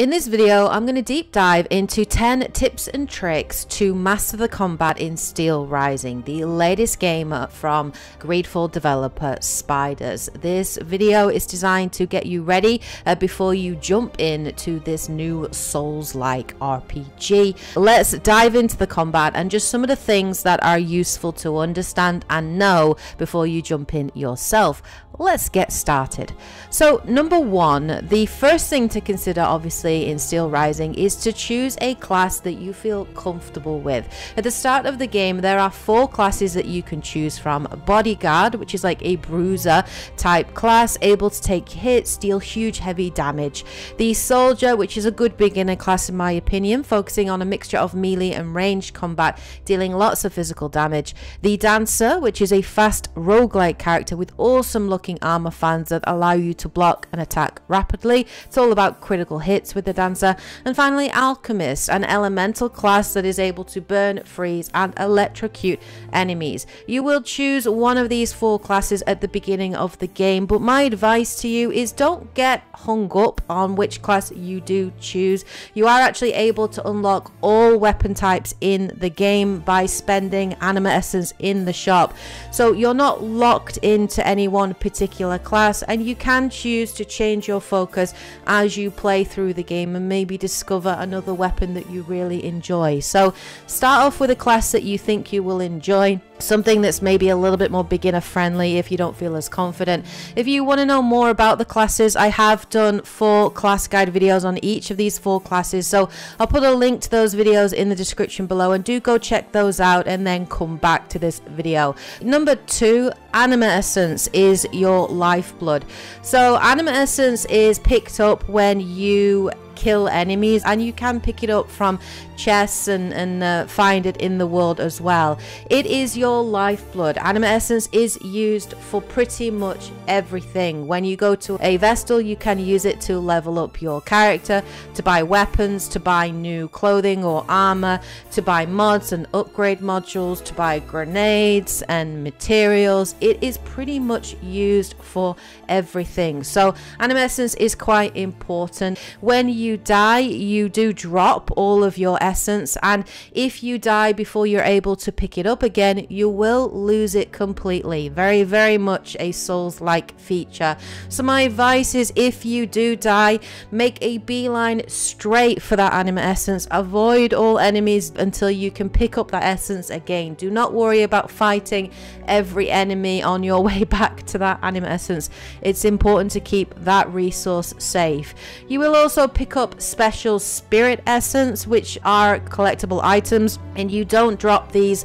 In this video, I'm going to deep dive into 10 tips and tricks to master the combat in Steelrising, the latest game from Greedful developer Spiders. This video is designed to get you ready before you jump into this new Souls-like RPG. Let's dive into the combat and just some of the things that are useful to understand and know before you jump in yourself. Let's get started. So number one, the first thing to consider obviously in Steelrising is to choose a class that you feel comfortable with. At the start of the game there are 4 classes that you can choose from. Bodyguard, which is like a bruiser type class, able to take hits, deal huge heavy damage. The Soldier, which is a good beginner class in my opinion, focusing on a mixture of melee and ranged combat, dealing lots of physical damage. The Dancer, which is a fast roguelike character with awesome looking armor fans that allow you to block and attack rapidly. It's all about critical hits with the Dancer. And finally, Alchemist, an elemental class that is able to burn, freeze and electrocute enemies. You will choose one of these 4 classes at the beginning of the game, but my advice to you is don't get hung up on which class you do choose. You are actually able to unlock all weapon types in the game by spending anima essence in the shop, so you're not locked into any one particular class, and you can choose to change your focus as you play through the game and maybe discover another weapon that you really enjoy. So start off with a class that you think you will enjoy, something that's maybe a little bit more beginner friendly if you don't feel as confident. If you want to know more about the classes, I have done 4 class guide videos on each of these 4 classes, so I'll put a link to those videos in the description below, and do go check those out and then come back to this video. Number 2, anima essence is your lifeblood. So anima essence is picked up when you kill enemies, and you can pick it up from chests and find it in the world as well. It is your lifeblood. Anima essence is used for pretty much everything. When you go to a Vestal, you can use it to level up your character, to buy weapons, to buy new clothing or armor, to buy mods and upgrade modules, to buy grenades and materials. It is pretty much used for everything. So anima essence is quite important. When you die, you do drop all of your essence, and if you die before you're able to pick it up again, you will lose it completely. Very much a Souls-like feature. So my advice is, if you do die, make a beeline straight for that anima essence. Avoid all enemies until you can pick up that essence again. Do not worry about fighting every enemy on your way back to that anima essence. It's important to keep that resource safe. You will also pick up special spirit essence, which are collectible items, and you don't drop these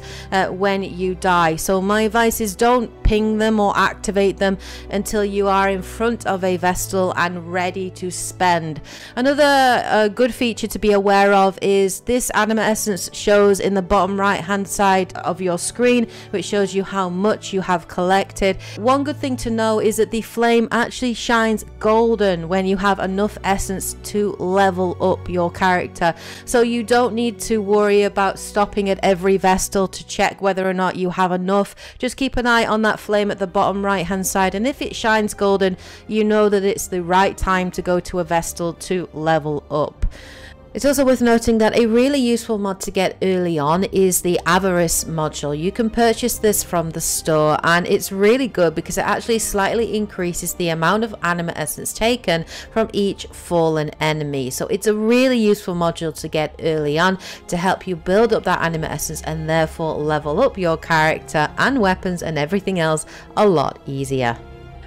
when you die. So my advice is don't ping them or activate them until you are in front of a Vestal and ready to spend. Another good feature to be aware of is this anima essence shows in the bottom right hand side of your screen, which shows you how much you have collected. One good thing to know is that the flame actually shines golden when you have enough essence to level up your character, so you don't need to worry about stopping at every Vestal to check whether or not you have enough. Just keep an eye on that flame at the bottom right hand side, and if it shines golden, you know that it's the right time to go to a Vestal to level up. It's also worth noting that a really useful mod to get early on is the Avarice module. You can purchase this from the store, and it's really good because it actually slightly increases the amount of anima essence taken from each fallen enemy. So it's a really useful module to get early on to help you build up that anima essence and therefore level up your character and weapons and everything else a lot easier.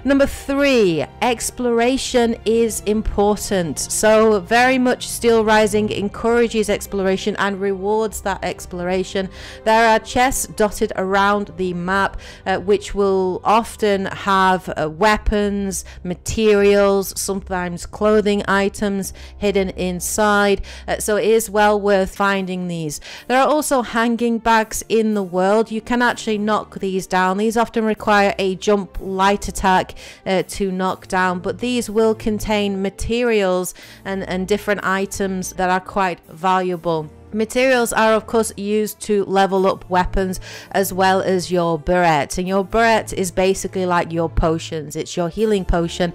Number 3, exploration is important. So very much Steelrising encourages exploration and rewards that exploration. There are chests dotted around the map which will often have weapons, materials, sometimes clothing items hidden inside. So it is well worth finding these. There are also hanging bags in the world. You can actually knock these down. These often require a jump light attack to knock down, but these will contain materials and different items that are quite valuable. Materials are of course used to level up weapons as well as your beret, and your beret is basically like your potions. It's your healing potion.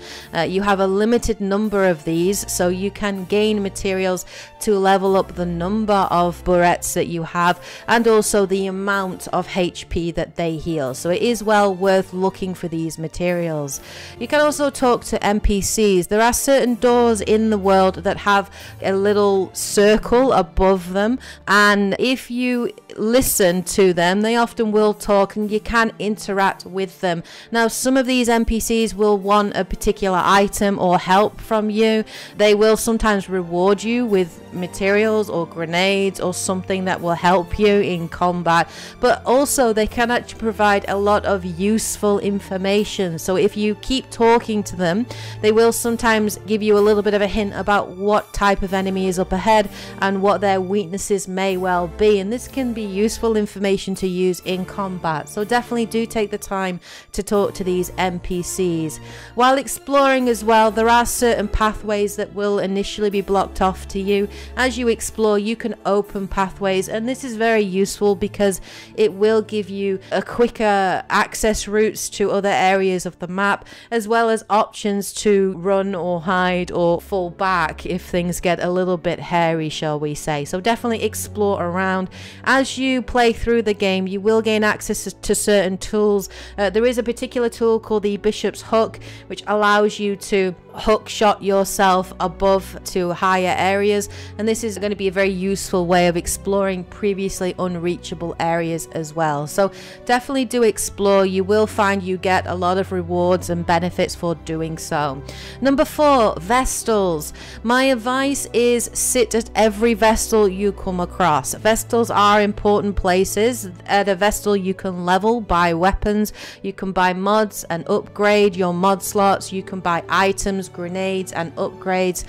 You have a limited number of these, so you can gain materials to level up the number of berets that you have and also the amount of HP that they heal. So it is well worth looking for these materials. You can also talk to NPCs. There are certain doors in the world that have a little circle above them, and if you listen to them, they often will talk and you can interact with them. Now, some of these NPCs will want a particular item or help from you. They will sometimes reward you with materials or grenades or something that will help you in combat, but also they can actually provide a lot of useful information. So if you keep talking to them, they will sometimes give you a little bit of a hint about what type of enemy is up ahead and what their weaknesses may well be, and this can be useful information to use in combat. So definitely do take the time to talk to these NPCs. While exploring as well, there are certain pathways that will initially be blocked off to you. As you explore, you can open pathways, and this is very useful because it will give you a quicker access routes to other areas of the map, as well as options to run or hide or fall back if things get a little bit hairy, shall we say. So definitely explore around. As you play through the game, you will gain access to certain tools. There is a particular tool called the Bishop's Hook, which allows you to hook shot yourself above to higher areas, and this is going to be a very useful way of exploring previously unreachable areas as well. So definitely do explore. You will find you get a lot of rewards and benefits for doing so. Number 4, Vestals. My advice is sit at every Vestal you come across. Vestals are important places. At a Vestal you can level, buy weapons, you can buy mods and upgrade your mod slots, you can buy items, grenades and upgrades.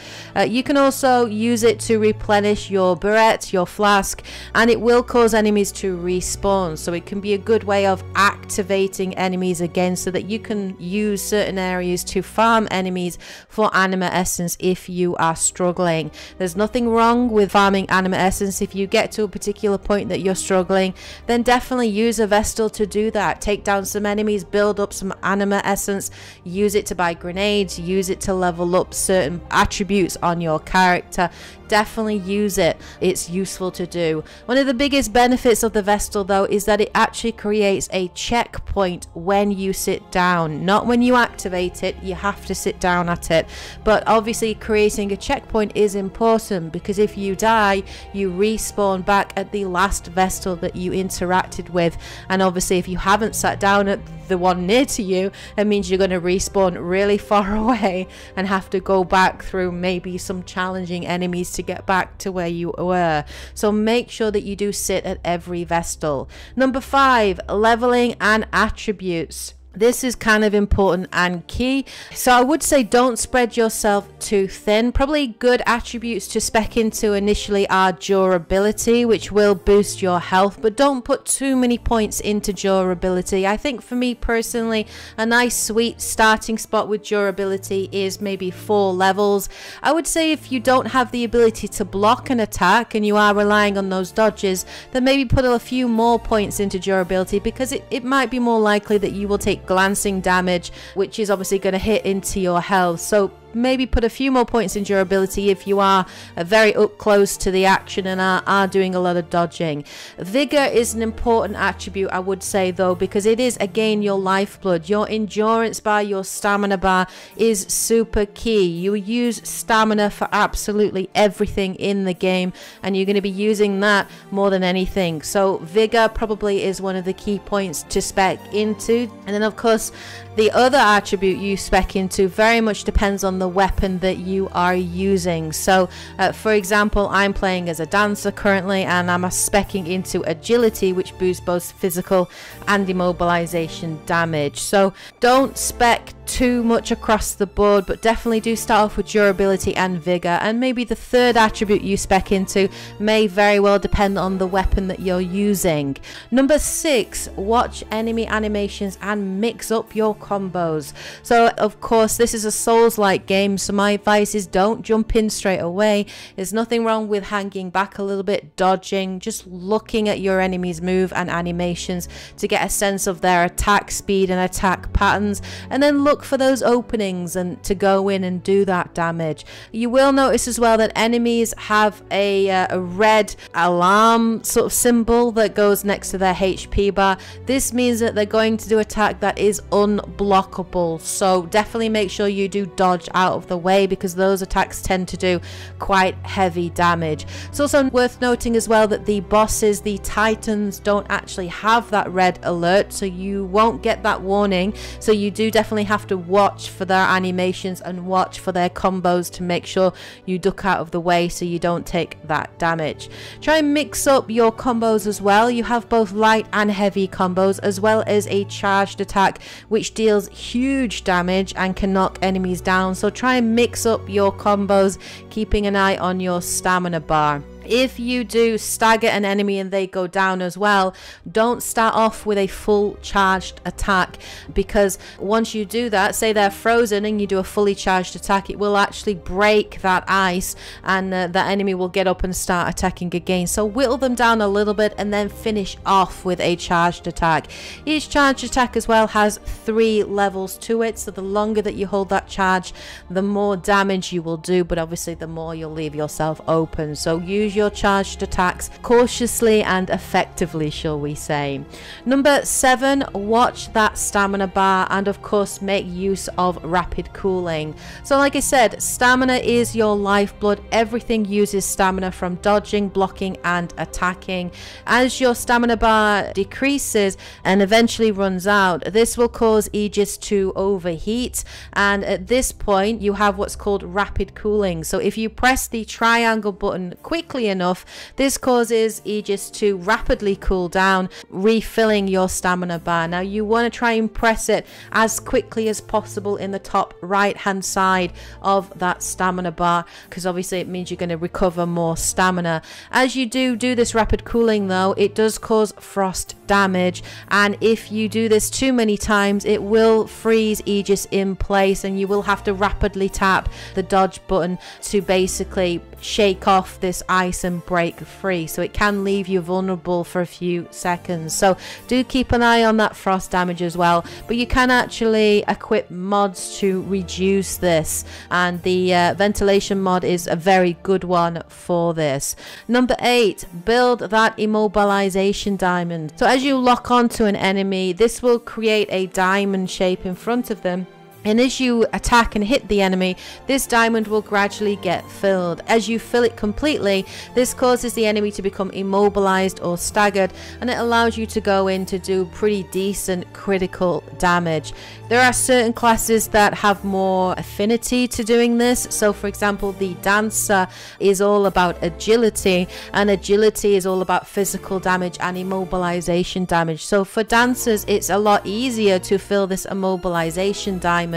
You can also use it to replenish your beret, your flask, and it will cause enemies to respawn. So it can be a good way of activating enemies again so that you can use certain areas to farm enemies for anima essence if you are struggling. There's nothing wrong with farming anima essence. If you get to a particular point that you're struggling, then definitely use a Vestal to do that. Take down some enemies, build up some anima essence, use it to buy grenades, use it to level up certain attributes on your character. Definitely use it. It's useful to do. One of the biggest benefits of the Vestal though is that it actually creates a checkpoint when you sit down, not when you activate it. You have to sit down at it, but obviously creating a checkpoint is important because if you die, you respawn back at the last Vestal that you interacted with, and obviously if you haven't sat down at the one near to you, it means you're going to respawn really far away and have to go back through maybe some challenging enemies to get back to where you were. So make sure that you do sit at every Vestal. Number 5, leveling and attributes. This is kind of important and key. So I would say don't spread yourself too thin. Probably good attributes to spec into initially are durability, which will boost your health, but don't put too many points into durability. I think for me personally, a nice sweet starting spot with durability is maybe 4 levels. I would say if you don't have the ability to block an attack and you are relying on those dodges, then maybe put a few more points into durability, because it might be more likely that you will take glancing damage, which is obviously going to hit into your health. So maybe put a few more points in durability if you are very up close to the action and are doing a lot of dodging. Vigor is an important attribute, I would say though, because it is again your lifeblood. Your endurance bar, your stamina bar is super key. You use stamina for absolutely everything in the game, and you're going to be using that more than anything. So vigor probably is one of the key points to spec into. And then of course the other attribute you spec into very much depends on the weapon that you are using. So for example, I'm playing as a dancer currently, and I'm speccing into agility, which boosts both physical and immobilization damage. So don't spec too much across the board, but definitely do start off with durability and vigor, and maybe the third attribute you spec into may very well depend on the weapon that you're using. Number 6, watch enemy animations and mix up your combos. So of course this is a Souls-like game, so my advice is don't jump in straight away. There's nothing wrong with hanging back a little bit, dodging, just looking at your enemy's move and animations to get a sense of their attack speed and attack patterns, and then look for those openings and to go in and do that damage. You will notice as well that enemies have a red alarm sort of symbol that goes next to their HP bar. This means that they're going to do attack that is unblockable, so definitely make sure you do dodge out of the way, because those attacks tend to do quite heavy damage. It's also worth noting as well that the bosses, the titans, don't actually have that red alert, so you won't get that warning. So you do definitely have to watch for their animations and watch for their combos to make sure you duck out of the way so you don't take that damage. Try and mix up your combos as well. You have both light and heavy combos, as well as a charged attack which deals huge damage and can knock enemies down. So try and mix up your combos, keeping an eye on your stamina bar. If you do stagger an enemy and they go down as well, don't start off with a full charged attack, because once you do that, say they're frozen and you do a fully charged attack, it will actually break that ice, and that enemy will get up and start attacking again. So whittle them down a little bit and then finish off with a charged attack. Each charged attack as well has 3 levels to it, so the longer that you hold that charge, the more damage you will do, but obviously the more you'll leave yourself open. So use your charged attacks cautiously and effectively, shall we say. Number 7, watch that stamina bar, and of course make use of rapid cooling. So like I said, stamina is your lifeblood. Everything uses stamina, from dodging, blocking and attacking. As your stamina bar decreases and eventually runs out, this will cause Aegis to overheat, and at this point you have what's called rapid cooling. So if you press the triangle button quickly enough, this causes Aegis to rapidly cool down, refilling your stamina bar. Now you want to try and press it as quickly as possible in the top right hand side of that stamina bar, because obviously it means you're going to recover more stamina. As you do this rapid cooling though, it does cause frost damage, and if you do this too many times, it will freeze Aegis in place, and you will have to rapidly tap the dodge button to basically shake off this ice and break free. So it can leave you vulnerable for a few seconds, so do keep an eye on that frost damage as well. But you can actually equip mods to reduce this, and the ventilation mod is a very good one for this. Number 8, build that immobilization diamond. So as you lock onto an enemy, this will create a diamond shape in front of them, and as you attack and hit the enemy, this diamond will gradually get filled. As you fill it completely, this causes the enemy to become immobilized or staggered, and it allows you to go in to do pretty decent critical damage. There are certain classes that have more affinity to doing this. So for example, the dancer is all about agility, and agility is all about physical damage and immobilization damage. So for dancers, it's a lot easier to fill this immobilization diamond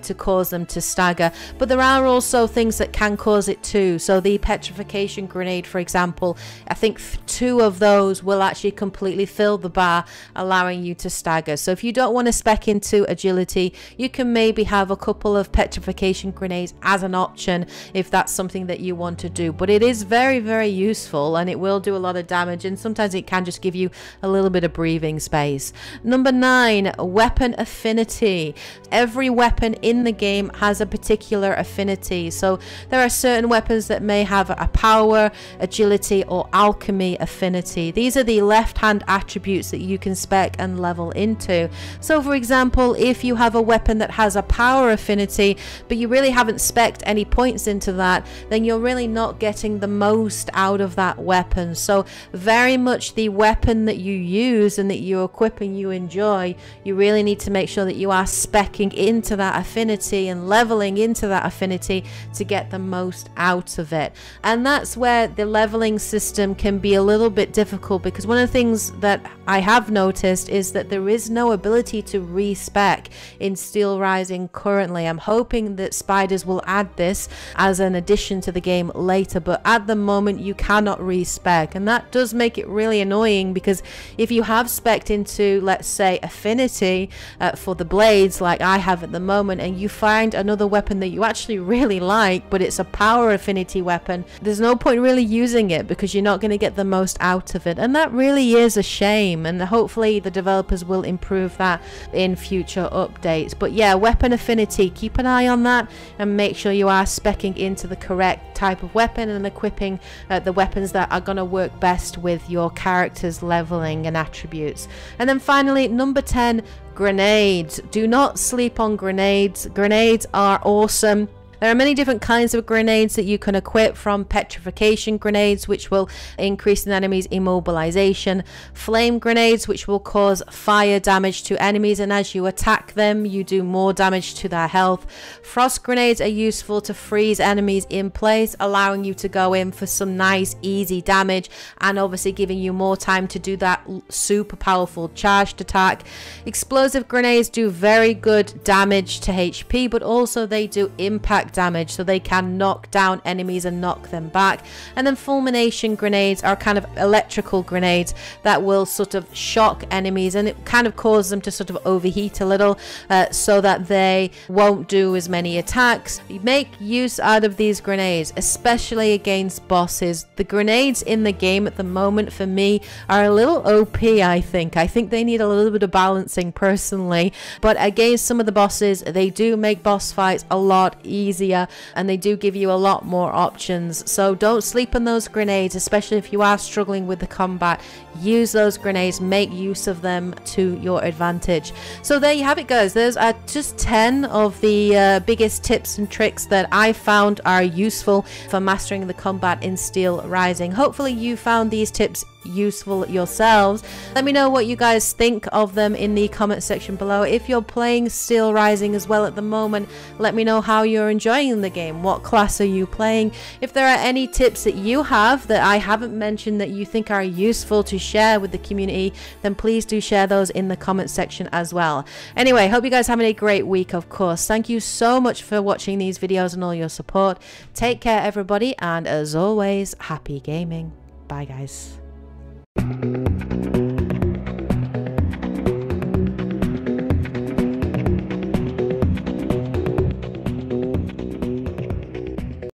to cause them to stagger, but there are also things that can cause it too. So the petrification grenade, for example, I think 2 of those will actually completely fill the bar, allowing you to stagger. So if you don't want to spec into agility, you can maybe have a couple of petrification grenades as an option if that's something that you want to do. But it is very, very useful, and it will do a lot of damage, and sometimes it can just give you a little bit of breathing space. Number 9, weapon affinity. Every weapon in the game has a particular affinity. So there are certain weapons that may have a power, agility or alchemy affinity. These are the left hand attributes that you can spec and level into. So for example, if you have a weapon that has a power affinity but you really haven't spec'd any points into that, then you're really not getting the most out of that weapon. So very much the weapon that you use and that you equip and you enjoy, you really need to make sure that you are specking into that affinity and leveling into that affinity to get the most out of it. And that's where the leveling system can be a little bit difficult, because one of the things that I have noticed is that there is no ability to respec in Steelrising currently. I'm hoping that Spiders will add this as an addition to the game later, but at the moment you cannot respec, and that does make it really annoying, because if you have spec'd into, let's say, affinity for the blades like I have at the moment, and you find another weapon that you actually really like but it's a power affinity weapon, there's no point really using it because you're not going to get the most out of it, and that really is a shame. And hopefully the developers will improve that in future updates. But yeah, weapon affinity, keep an eye on that and make sure you are speccing into the correct type of weapon and equipping the weapons that are going to work best with your character's leveling and attributes. And then finally, number 10, grenades. Do not sleep on grenades. Grenades are awesome. There are many different kinds of grenades that you can equip, from petrification grenades, which will increase an enemy's immobilization, flame grenades, which will cause fire damage to enemies, and as you attack them you do more damage to their health. Frost grenades are useful to freeze enemies in place, allowing you to go in for some nice easy damage, and obviously giving you more time to do that super powerful charged attack. Explosive grenades do very good damage to HP, but also they do impact damage, so they can knock down enemies and knock them back. And then fulmination grenades are kind of electrical grenades that will sort of shock enemies, and it kind of causes them to sort of overheat a little, so that they won't do as many attacks. Make use out of these grenades, especially against bosses. The grenades in the game at the moment for me are a little OP. I think they need a little bit of balancing personally, but against some of the bosses they do make boss fights a lot easier, and they do give you a lot more options. So don't sleep on those grenades, especially if you are struggling with the combat. Use those grenades, make use of them to your advantage. So there you have it, guys. Those are just 10 of the biggest tips and tricks that I found are useful for mastering the combat in Steelrising. Hopefully you found these tips useful yourselves. Let me know what you guys think of them in the comment section below. If you're playing Steelrising as well at the moment, let me know how you're enjoying the game. What class are you playing? If there are any tips that you have that I haven't mentioned that you think are useful to share with the community, then please do share those in the comment section as well. Anyway, hope you guys having a great week, of course. Thank you so much for watching these videos and all your support. Take care, everybody, and as always, happy gaming. Bye, guys.